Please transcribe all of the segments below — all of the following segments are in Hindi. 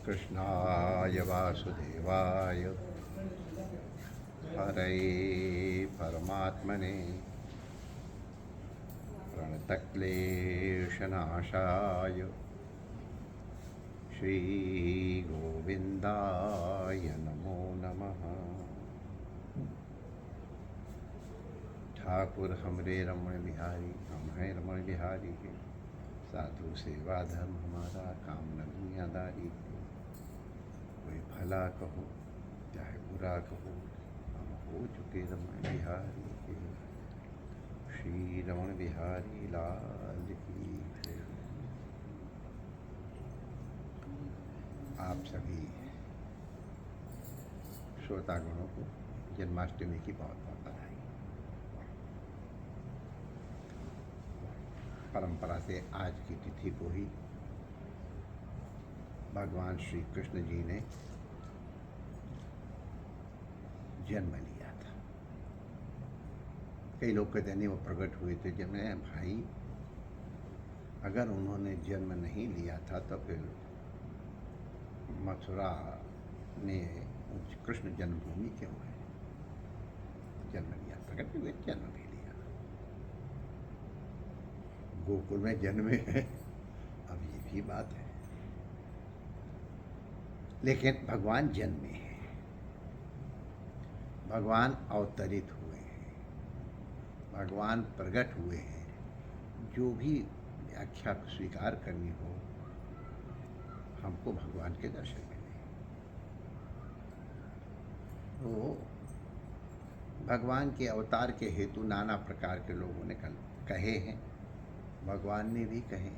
कृष्णाय वासुदेवाय हरये परमात्मने प्रणतक्लेशनाशाय श्रीगोविन्दाय नमो नमः। ठाकुर हमरे रमण बिहारी, हम हैं रमण बिहारी के। साधु सेवा धर्म हमारा, काम न दुनियादारी के। कोई भला कहो चाहे बुरा कहो, हम हो चुके रमण बिहारी के। श्री रमण बिहारी लाल की जय। आप सभी श्रोतागणों को जन्माष्टमी की बहुत बहुत बधाई। परंपरा से आज की तिथि को ही भगवान श्री कृष्ण जी ने जन्म लिया था। कई लोग कहते नहीं वो प्रकट हुए थे जब मैं भाई, अगर उन्होंने जन्म नहीं लिया था तो फिर मथुरा में कृष्ण जन्मभूमि क्यों है? जन्म लिया, प्रकट हुए, जन्म भी लिया। गोकुल में जन्मे है, अब ये भी बात है। लेकिन भगवान जन्मे हैं, भगवान अवतरित हुए हैं, भगवान प्रकट हुए हैं। जो भी व्याख्या स्वीकार करनी हो, हमको भगवान के दर्शन मिले। तो भगवान के अवतार के हेतु नाना प्रकार के लोगों ने कहे हैं, भगवान ने भी कहे।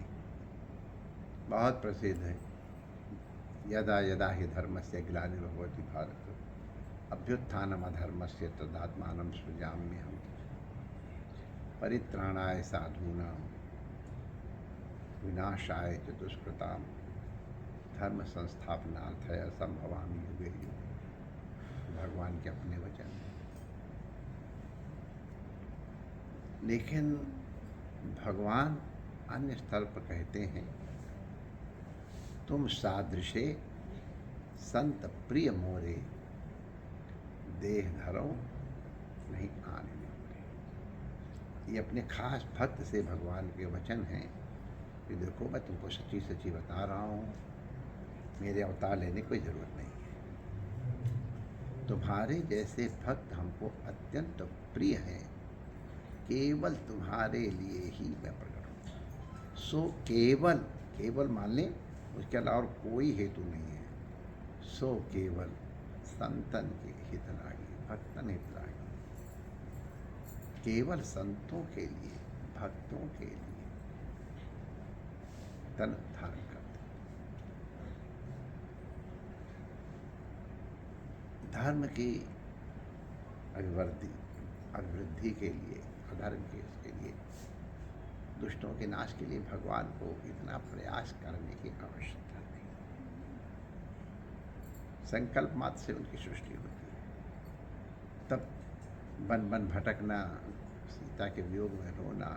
बहुत प्रसिद्ध है, यदा यदा हि धर्मस्य ग्लानिर्भवति भारत अभ्युत्थानम् अधर्मस्य तदात्मानं सृजाम्यहम् परित्राणाय साधूनां विनाशाय च दुष्कृतां धर्म संस्थापनार्थाय संभवामि युगे युगे। भगवान के अपने वचन। लेकिन भगवान अन्य स्थल पर कहते हैं, तुम सादृशे संत प्रिय मोरे देह धरो नहीं आने मोरे। ये अपने खास भक्त से भगवान के वचन हैं कि देखो मैं तुमको सच्ची सच्ची बता रहा हूँ, मेरे अवतार लेने की कोई ज़रूरत नहीं है। तुम्हारे जैसे भक्त हमको अत्यंत प्रिय हैं, केवल तुम्हारे लिए ही मैं प्रकट हूँ। सो केवल, केवल मान लें, उसके अलावा और कोई हेतु नहीं है। सो केवल संतन के हित लागी, भक्तन हित लागी। केवल संतों के लिए, भक्तों के लिए तन धारण करते। धर्म की अभिवृद्धि के लिए, अधर्म के उसके लिए, दुष्टों के नाश के लिए भगवान को इतना प्रयास करने की आवश्यकता नहीं। संकल्प मात्र से उनकी सृष्टि होती है। तब बन बन भटकना, सीता के वियोग में रोना,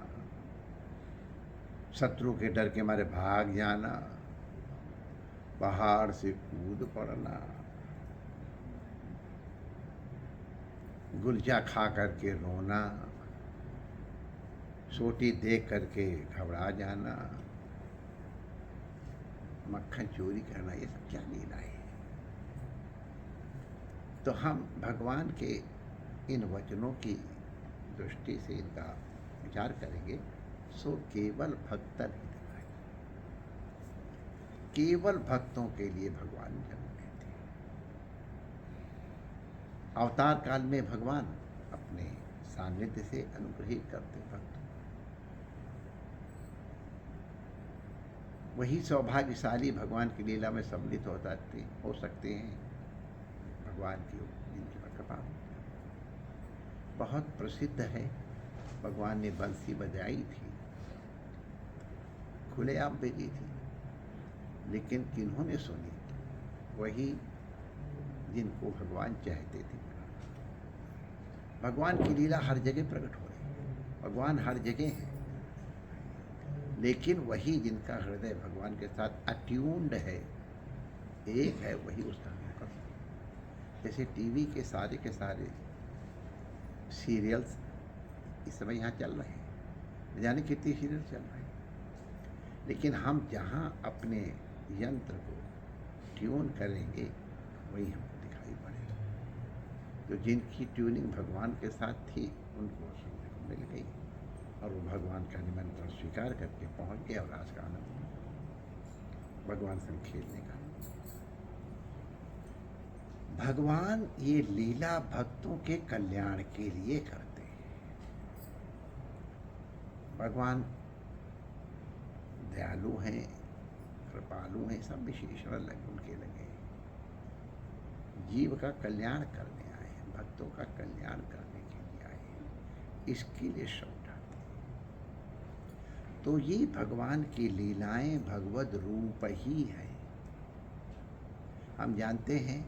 शत्रु के डर के मारे भाग जाना, पहाड़ से कूद पड़ना, गुलजा खा करके रोना, सोटी देख करके घबरा जाना, मक्खन चोरी करना, ये सब क्या लीला है? तो हम भगवान के इन वचनों की दृष्टि से इनका विचार करेंगे। सो केवल भक्तन ही दिखाए, केवल भक्तों के लिए भगवान जन्म लेते हैं। अवतार काल में भगवान अपने सानिध्य से अनुग्रहित करते भक्तों। वही सौभाग्यशाली भगवान की लीला में सम्मिलित हो सकते हैं, भगवान की जिनकी पर कृपा। बहुत प्रसिद्ध है, भगवान ने बंसी बजाई थी, खुलेआम बेची थी, लेकिन किन्होंने सुनी? वही जिनको भगवान चाहते थे। भगवान की लीला हर जगह प्रकट हो रही, भगवान हर जगह है, लेकिन वही जिनका हृदय भगवान के साथ अट्यून्ड है, एक है वही उसका नाम कर सकता। जैसे टीवी के सारे सीरियल्स इस समय यहाँ चल रहे हैं, जाने कितने सीरियल चल रहे हैं, लेकिन हम जहाँ अपने यंत्र को ट्यून करेंगे वही हमको दिखाई पड़ेगा। तो जिनकी ट्यूनिंग भगवान के साथ थी उनको सुनने को मिल गई और वो भगवान का निमंत्रण स्वीकार करके पहुंच गए और आज का आनंद भगवान संग खेलने का। भगवान ये लीला भक्तों के कल्याण के लिए करते हैं। भगवान दयालु हैं, कृपालु हैं, सब विशेषण लगे उनके लगे। जीव का कल्याण करने आए हैं, भक्तों का कल्याण करने के लिए आए हैं, इसके लिए सब उठाते हैं। तो ये भगवान की लीलाएं भगवद रूप ही है। हम जानते हैं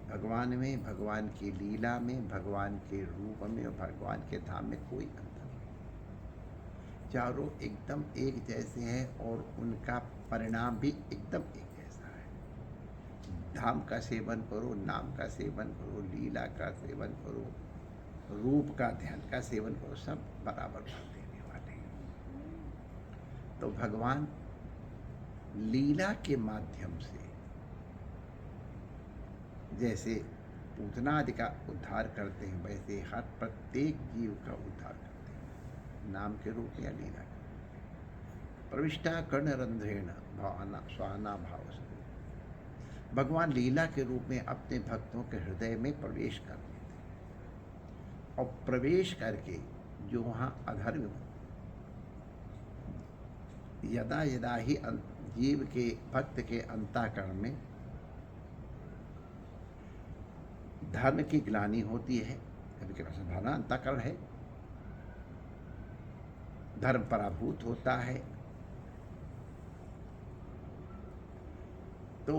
भगवान में, भगवान की लीला में, भगवान के रूप में और भगवान के धाम में कोई अंतर नहीं। चारों एकदम एक जैसे हैं और उनका परिणाम भी एकदम एक जैसा है। धाम का सेवन करो, नाम का सेवन करो, लीला का सेवन करो, रूप का ध्यान का सेवन करो, सब बराबर फल देने वाले हैं। तो भगवान लीला के माध्यम से जैसे पूतना आदि का उद्धार करते हैं, वैसे हर प्रत्येक जीव का उद्धार करते हैं, नाम के रूप या लीला के रूप में। प्रविष्टा कर्णरंध्रेण भावना स्वाना भाव से भगवान लीला के रूप में अपने भक्तों के हृदय में प्रवेश कर लेते हैं और प्रवेश करके जो वहाँ अधर्म यदा यदा ही जीव के भक्त के अंतःकरण में धर्म की ग्लानि होती है, कभी कभी संभावना अंतःकरण है, धर्म पराभूत होता है, तो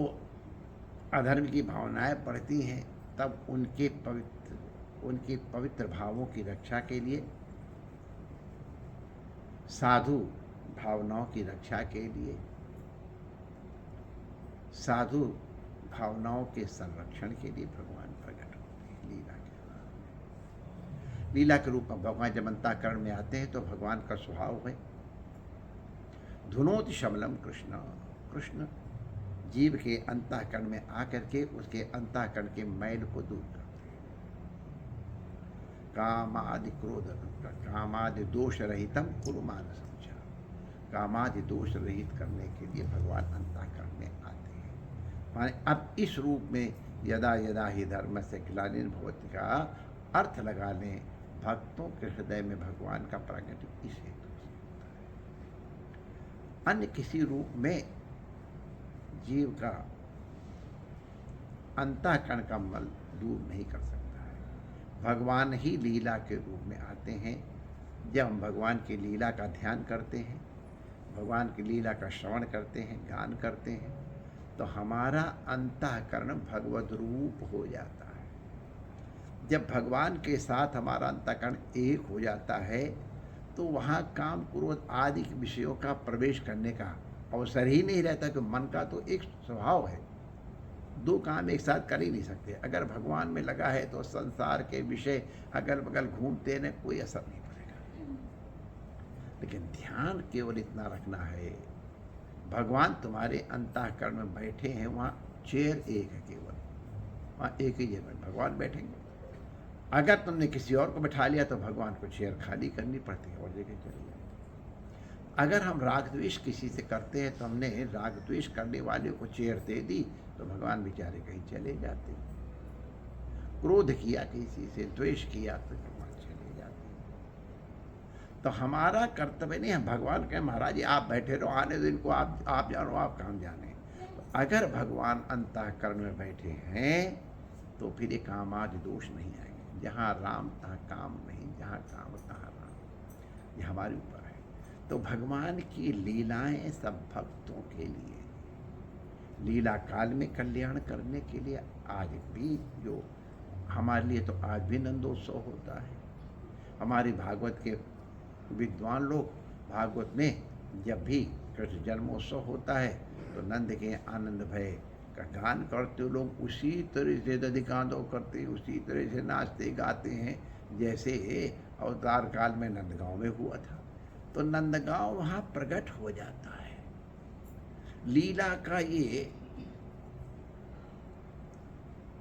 अधर्म की भावनाएं बढ़ती हैं, तब उनके पवित्र भावों की रक्षा के लिए, साधु भावनाओं की रक्षा के लिए, साधु भावनाओं के संरक्षण के लिए भगवान प्रकट होते हैं लीला के रूप में। लीला के रूप में भगवान जब अंतःकरण में आते हैं तो भगवान का स्वभाव है धुनोति शमलम कृष्ण। कृष्ण जीव के अंतःकरण में आकर के उसके अंतःकरण के मैल को दूर करते हैं। कामादि क्रोध, कामादि दोष रहितम कुरु मानसम। कामादि दोष रहित करने के लिए भगवान अंतःकरण में आते हैं। माने अब इस रूप में यदा यदा ही धर्म से ग्लानिर्भवति भवति का अर्थ लगा लें, भक्तों के हृदय में भगवान का प्रकट इस हेतु से होता है। अन्य किसी रूप में जीव का अंतःकरण का मल दूर नहीं कर सकता है। भगवान ही लीला के रूप में आते हैं। जब हम भगवान की लीला का ध्यान करते हैं, भगवान की लीला का श्रवण करते हैं, गान करते हैं, तो हमारा अंतःकरण भगवद रूप हो जाता है। जब भगवान के साथ हमारा अंतःकरण एक हो जाता है तो वहाँ काम क्रोध आदि विषयों का प्रवेश करने का अवसर ही नहीं रहता, कि मन का तो एक स्वभाव है, दो काम एक साथ कर ही नहीं सकते। अगर भगवान में लगा है तो संसार के विषय अगल बगल घूमते न कोई असर नहीं पड़ेगा। लेकिन ध्यान केवल इतना रखना है, भगवान तुम्हारे अंतःकरण में बैठे हैं, वहाँ चेयर एक है, केवल वहाँ एक ही जगह भगवान बैठेंगे। अगर तुमने किसी और को बैठा लिया तो भगवान को चेयर खाली करनी पड़ती है और जगह चली जाती है। अगर हम राग द्वेष किसी से करते हैं तो हमने राग द्वेष करने वाले को चेयर दे दी तो भगवान बेचारे कहीं चले जाते। क्रोध किया किसी से, द्वेष किया तो भगवान चले जाते। तो हमारा कर्तव्य नहीं है, भगवान कहे महाराज आप बैठे रहो, आने दो इनको, आप जानो, आप काम जाने। तो अगर भगवान अंतःकरण में बैठे हैं तो फिर ये कामादि दोष नहीं आएंगे। जहाँ राम तहाँ काम नहीं, जहाँ काम तहाँ राम। ये हमारे ऊपर है। तो भगवान की लीलाएं सब भक्तों के लिए, लीला काल में कल्याण करने के लिए, आज भी जो हमारे लिए तो आज भी नंदोत्सव होता है। हमारे भागवत के विद्वान लोग भागवत में जब भी कृष्ण जन्मोत्सव होता है तो नंद के आनंद भय का गान करते हो लोग उसी तरह से दधिकांधो करते हैं, उसी तरह से नाचते गाते हैं जैसे अवतार काल में नंदगांव में हुआ था। तो नंदगांव वहाँ प्रकट हो जाता है। लीला का ये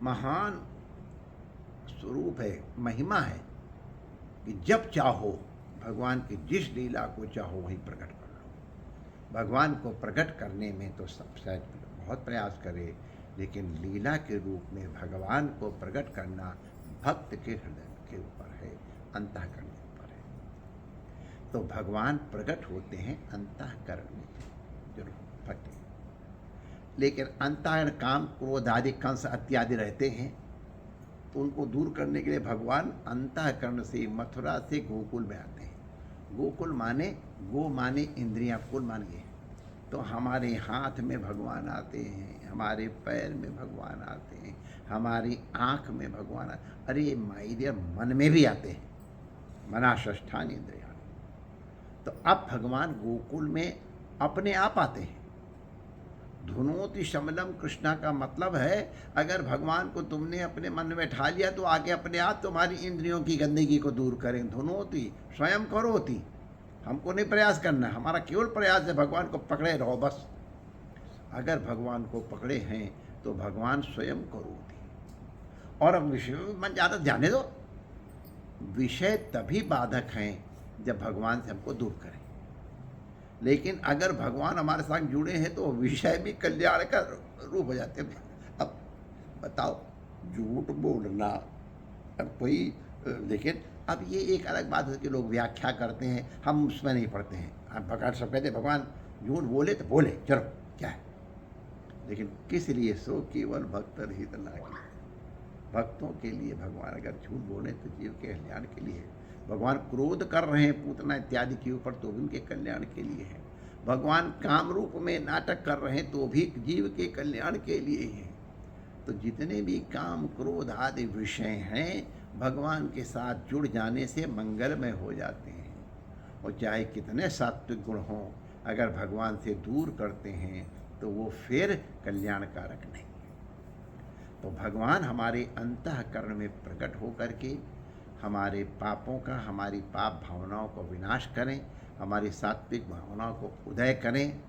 महान स्वरूप है, महिमा है कि जब चाहो भगवान की जिस लीला को चाहो वहीं प्रकट कर लो। भगवान को प्रकट करने में तो सब शायद बहुत प्रयास करे, लेकिन लीला के रूप में भगवान को प्रकट करना भक्त के हृदय के ऊपर है, अंतःकरण के ऊपर है। तो भगवान प्रकट होते हैं अंतःकरण में जरूर भक्त, लेकिन अंतःकरण काम क्रोध आदि कंस इत्यादि रहते हैं, तो उनको दूर करने के लिए भगवान अंतःकरण से मथुरा से गोकुल में आते हैं। गोकुल माने गो माने इंद्रियां, कुल मान ये। तो हमारे हाथ में भगवान आते हैं, हमारे पैर में भगवान आते हैं, हमारी आँख में भगवान अरे माई डियर मन में भी आते हैं, मनाष्ठान इंद्रिया। तो अब भगवान गोकुल में अपने आप आते हैं। धुनोति शमलम कृष्णा का मतलब है अगर भगवान को तुमने अपने मन में ठा लिया तो आगे अपने आप तुम्हारी इंद्रियों की गंदगी को दूर करें। धुनोति स्वयं करोति, हमको नहीं प्रयास करना, हमारा केवल प्रयास है भगवान को पकड़े रहो बस। अगर भगवान को पकड़े हैं तो भगवान स्वयं करोति। और अब विषय में मन ज़्यादा ध्यान दो, विषय तभी बाधक हैं जब भगवान से हमको दूर करें। लेकिन अगर भगवान हमारे साथ जुड़े हैं तो विषय भी कल्याण का रूप हो जाते हैं। अब बताओ, झूठ बोलना अब कोई, लेकिन अब ये एक अलग बात है कि लोग व्याख्या करते हैं, हम उसमें नहीं पढ़ते हैं। हम भगवान सब कहते हैं भगवान झूठ बोले तो बोले, चलो क्या है, लेकिन किस लिए? सो केवल भक्त हित लागी। भक्तों के लिए भगवान अगर झूठ बोले तो जीव के कल्याण के लिए है। भगवान क्रोध कर रहे हैं पूतना इत्यादि के ऊपर तो भी उनके कल्याण के लिए है। भगवान काम रूप में नाटक कर रहे हैं तो भी जीव के कल्याण के लिए है। तो जितने भी काम क्रोध आदि विषय हैं भगवान के साथ जुड़ जाने से मंगलमय हो जाते हैं। और चाहे कितने सात्विक गुण हों, अगर भगवान से दूर करते हैं तो वो फिर कल्याणकारक नहीं। तो भगवान हमारे अंतःकरण में प्रकट होकर के हमारे पापों का, हमारी पाप भावनाओं को विनाश करें, हमारी सात्विक भावनाओं को उदय करें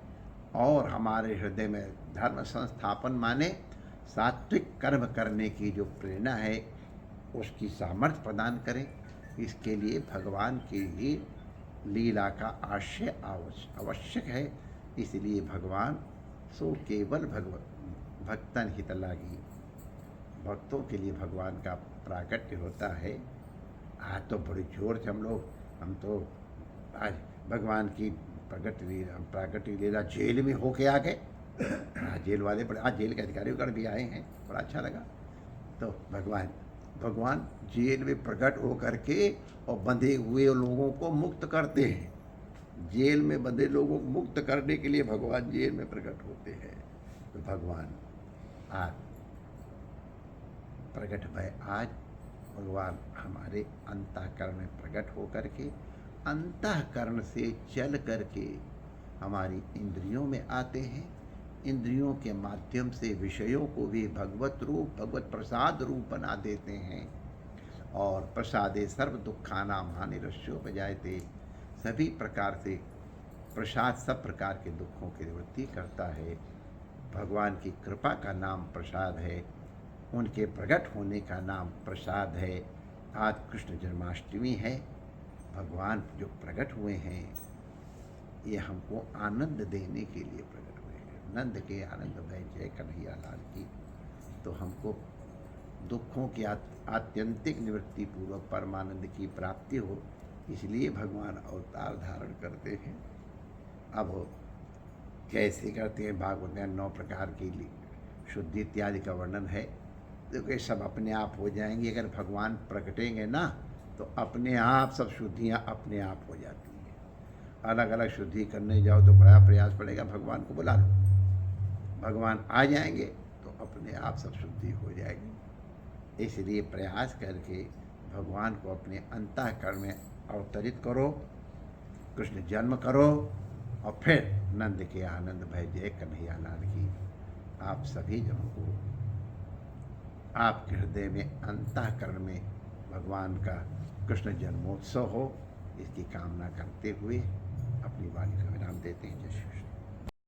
और हमारे हृदय में धर्म संस्थापन माने सात्विक कर्म करने की जो प्रेरणा है उसकी सामर्थ्य प्रदान करें। इसके लिए भगवान के लिए लीला का आश्रय आवश्यक है। इसलिए भगवान सो केवल भक्तन हित लागी, भक्तों के लिए भगवान का प्राकट्य होता है। आज तो बड़ी जोर से हम तो आज भगवान की प्राकट्य लीला जेल में होके आ गए। जेल वाले बड़े, आज जेल के अधिकारीगण भी आए हैं, बड़ा अच्छा लगा। तो भगवान जेल में प्रकट हो करके और बंधे हुए लोगों को मुक्त करते हैं। जेल में बंधे लोगों को मुक्त करने के लिए भगवान जेल में प्रकट होते हैं। तो भगवान आज प्रकट भय, आज भगवान हमारे अंतःकरण में प्रकट होकर के अंतःकरण से चल करके हमारी इंद्रियों में आते हैं। इंद्रियों के माध्यम से विषयों को भी भगवत रूप, भगवत प्रसाद रूप बना देते हैं। और प्रसादे सर्व दुखानाम हानिरस्योपजायते, सभी प्रकार से प्रसाद सब प्रकार के दुखों की निवृत्ति करता है। भगवान की कृपा का नाम प्रसाद है, उनके प्रकट होने का नाम प्रसाद है। आज कृष्ण जन्माष्टमी है, भगवान जो प्रकट हुए हैं ये हमको आनंद देने के लिए प्रकट हुए हैं। नंद के आनंद भय जय कन्हैया लाल की। तो हमको दुखों की आत्यंतिक निवृत्ति पूर्वक परमानंद की प्राप्ति हो, इसलिए भगवान अवतार धारण करते हैं। अब कैसे करते हैं? भागवत में 9 प्रकार की शुद्धि इत्यादि का वर्णन है। देखो ये सब अपने आप हो जाएंगी। अगर भगवान प्रकटेंगे ना तो अपने आप सब शुद्धियाँ अपने आप हो जाती हैं। अलग अलग शुद्धि करने जाओ तो बड़ा प्रयास पड़ेगा, भगवान को बुला लो, भगवान आ जाएंगे तो अपने आप सब शुद्धि हो जाएगी। इसलिए प्रयास करके भगवान को अपने अंतःकरण में अवतरित करो, कृष्ण जन्म करो और फिर नंद के आनंद भय जय कन्हैया लाल की। आप सभी जनों को आपके हृदय में, अंतःकरण में भगवान का कृष्ण जन्मोत्सव हो, इसकी कामना करते हुए अपनी वाणी का विराम देते हैं। जय श्री कृष्ण।